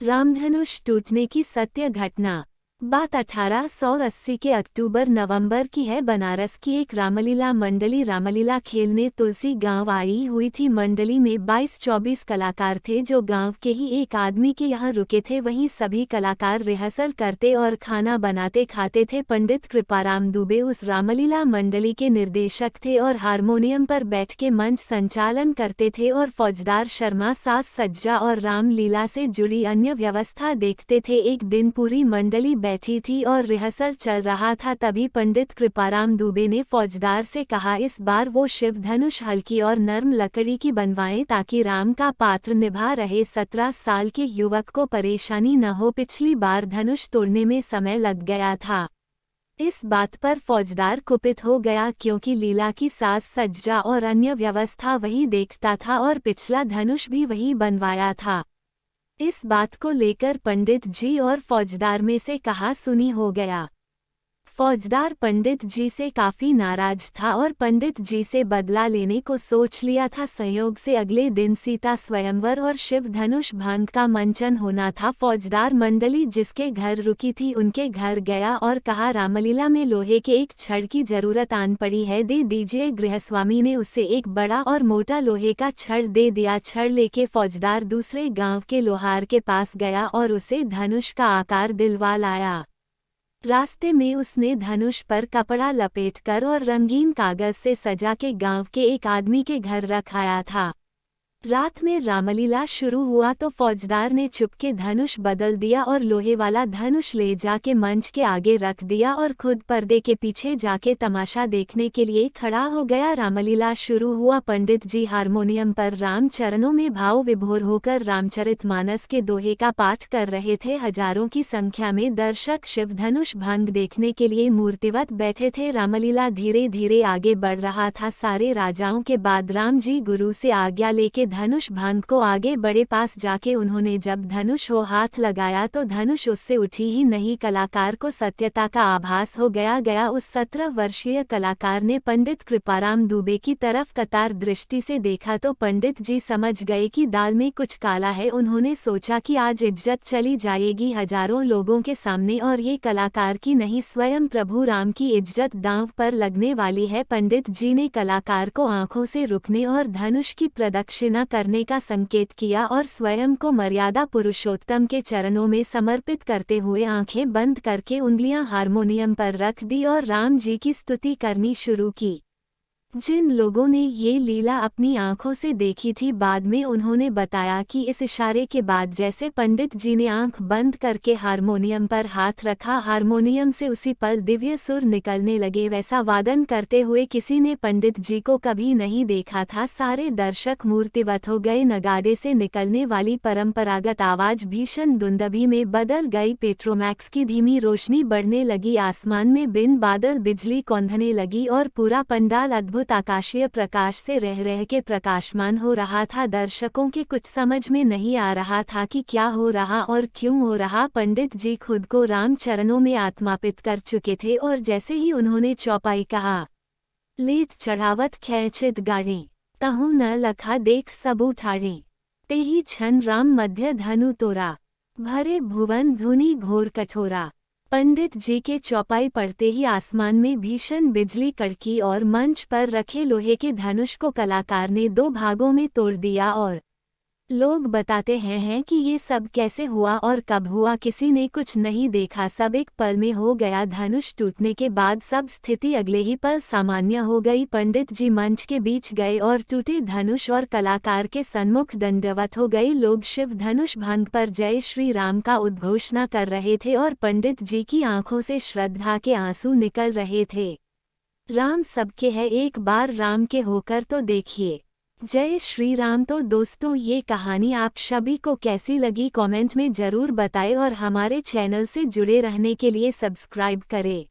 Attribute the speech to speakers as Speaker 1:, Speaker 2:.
Speaker 1: रामधनुष टूटने की सत्य घटना। बात 1880 के अक्टूबर-नवंबर की है। बनारस की एक रामलीला मंडली रामलीला खेलने तुलसी गांव आई हुई थी। मंडली में 22-24 कलाकार थे जो गांव के ही एक आदमी के यहाँ रुके थे। वहीं सभी कलाकार रिहर्सल करते और खाना बनाते खाते थे। पंडित कृपाराम दुबे उस रामलीला मंडली के निर्देशक थे और हारमोनियम पर बैठ के मंच संचालन करते थे और फौजदार शर्मा साज सज्जा और रामलीला से जुड़ी अन्य व्यवस्था देखते थे। एक दिन पूरी मंडली बैठी थी और रिहर्सल चल रहा था। तभी पंडित कृपाराम दुबे ने फौजदार से कहा, इस बार वो शिव धनुष हल्की और नर्म लकड़ी की बनवाएं ताकि राम का पात्र निभा रहे 17 साल के युवक को परेशानी न हो। पिछली बार धनुष तोड़ने में समय लग गया था। इस बात पर फौजदार कुपित हो गया क्योंकि लीला की साज सज्जा और अन्य व्यवस्था वही देखता था और पिछला धनुष भी वही बनवाया था। इस बात को लेकर पंडित जी और फौजदार में से कहा सुनी हो गया। फौजदार पंडित जी से काफी नाराज था और पंडित जी से बदला लेने को सोच लिया था। संयोग से अगले दिन सीता स्वयंवर और शिव धनुष भंग का मंचन होना था। फौजदार मंडली जिसके घर रुकी थी उनके घर गया और कहा, रामलीला में लोहे के एक छड़ की जरूरत आन पड़ी है, दे दीजिए। गृहस्वामी ने उसे एक बड़ा और मोटा लोहे का छड़ दे दिया। छड़ लेके फौजदार दूसरे गांव के लोहार के पास गया और उसे धनुष का आकार दिलवा लाया। रास्ते में उसने धनुष पर कपड़ा लपेटकर और रंगीन कागज से सजा के गांव के एक आदमी के घर रख आया था। रात में रामलीला शुरू हुआ तो फौजदार ने चुपके धनुष बदल दिया और लोहे वाला धनुष ले जाके मंच के आगे रख दिया और खुद पर्दे के पीछे जाके तमाशा देखने के लिए खड़ा हो गया। रामलीला शुरू हुआ। पंडित जी हारमोनियम पर राम चरणों में भाव विभोर होकर रामचरितमानस के दोहे का पाठ कर रहे थे। हजारों की संख्या में दर्शक शिव धनुष भंग देखने के लिए मूर्तिवत बैठे थे। रामलीला धीरे धीरे आगे बढ़ रहा था। सारे राजाओं के बाद राम जी गुरु से आज्ञा लेके धनुष भंग को आगे बढ़े। पास जाके उन्होंने जब धनुष हो हाथ लगाया तो धनुष उससे उठी ही नहीं। कलाकार को सत्यता का आभास हो गया। उस 17 वर्षीय कलाकार ने पंडित कृपाराम दुबे की तरफ कतार दृष्टि से देखा तो पंडित जी समझ गए कि दाल में कुछ काला है। उन्होंने सोचा कि आज इज्जत चली जाएगी हजारों लोगों के सामने और ये कलाकार की नहीं स्वयं प्रभु राम की इज्जत दांव पर लगने वाली है। पंडित जी ने कलाकार को आंखों से रुकने और धनुष की प्रदक्षिणा करने का संकेत किया और स्वयं को मर्यादा पुरुषोत्तम के चरणों में समर्पित करते हुए आंखें बंद करके उंगलियां हारमोनियम पर रख दी और राम जी की स्तुति करनी शुरू की। जिन लोगों ने ये लीला अपनी आंखों से देखी थी बाद में उन्होंने बताया कि इस इशारे के बाद जैसे पंडित जी ने आंख बंद करके हारमोनियम पर हाथ रखा, हारमोनियम से उसी पल दिव्य सुर निकलने लगे। वैसा वादन करते हुए किसी ने पंडित जी को कभी नहीं देखा था। सारे दर्शक मूर्तिवत हो गए। नगाड़े से निकलने वाली परंपरागत आवाज भीषण दुंदभी में बदल गई। पेट्रोमैक्स की धीमी रोशनी बढ़ने लगी। आसमान में बिन बादल बिजली कौंधने लगी और पूरा पंडाल अद्भुत आकाशीय प्रकाश से रह रह के प्रकाशमान हो रहा था। दर्शकों के कुछ समझ में नहीं आ रहा था कि क्या हो रहा और क्यों हो रहा। पंडित जी खुद को राम चरणों में आत्मापित कर चुके थे और जैसे ही उन्होंने चौपाई कहा, लेत चढ़ावत खैचित गाड़ी तहु न लखा देख सबू ठाड़ी, तेही छन राम मध्य धनु तोरा, भरे भुवन धुनि घोर कठोरा। पंडित जी के चौपाई पड़ते ही आसमान में भीषण बिजली कड़की और मंच पर रखे लोहे के धनुष को कलाकार ने 2 भागों में तोड़ दिया। और लोग बताते हैं कि ये सब कैसे हुआ और कब हुआ, किसी ने कुछ नहीं देखा। सब एक पल में हो गया। धनुष टूटने के बाद सब स्थिति अगले ही पल सामान्य हो गई। पंडित जी मंच के बीच गए और टूटे धनुष और कलाकार के सन्मुख दंडवत हो गए। लोग शिव धनुष भंग पर जय श्री राम का उद्घोषणा कर रहे थे और पंडित जी की आंखों से श्रद्धा के आंसू निकल रहे थे। राम सबके है, एक बार राम के होकर तो देखिए। जय श्री राम। तो दोस्तों ये कहानी आप सभी को कैसी लगी कमेंट में ज़रूर बताएं और हमारे चैनल से जुड़े रहने के लिए सब्सक्राइब करें।